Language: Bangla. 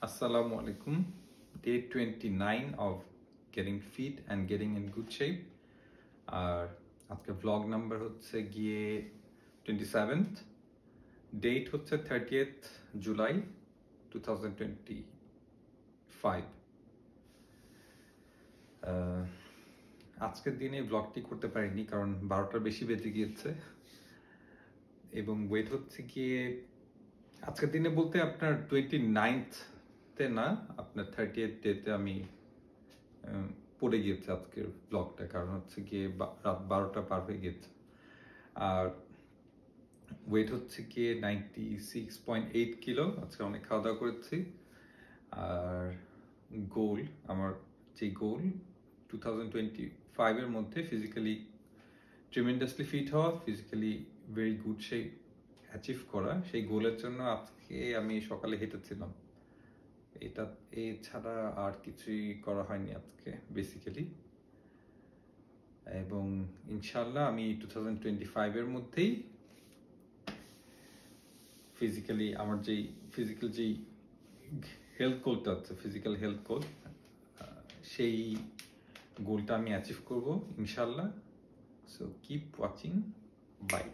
Assalamu alaikum. Day 29 of getting fit and getting in good shape. আর আজকে vlog number হচ্ছে গিয়ে 27th. Date হচ্ছে 30th July 2025. আজকের দিনে ব্লগটি করতে পারিনি কারণ 12টার বেশি বেজে গিয়েছে এবং ওয়েট হচ্ছে গিয়ে আজকের দিনে বলতে আপনার 29th তে না আপনার 30th ডেতে আমি পড়ে গিয়েছে আজকের ব্লগটা, কারণ হচ্ছে গিয়ে রাত 12টা পার হয়ে গেছে। আর ওয়েট হচ্ছে গিয়ে 96.8 কিলো। আজকে অনেক খাওয়া দাওয়া করেছি। আর গোল, আমার যে গোল 2025 এর মধ্যে ফিজিক্যালি ট্রিমেন্ডাসলি ফিট হওয়া, physically very good shape achieve করা, সেই গোলের জন্য আজকে আমি সকালে হেঁটেছিলাম। এটা এছাড়া আর কিছুই করা হয়নি আজকে বেসিক্যালি। এবং ইনশাল্লাহ আমি 2025 এর মধ্যেই ফিজিক্যালি আমার যেই ফিজিক্যাল যেই হেলথ গোলটা আছে, ফিজিক্যাল হেলথ গোল, সেই গোলটা আমি অ্যাচিভ করব ইনশাল্লাহ। So keep watching, by.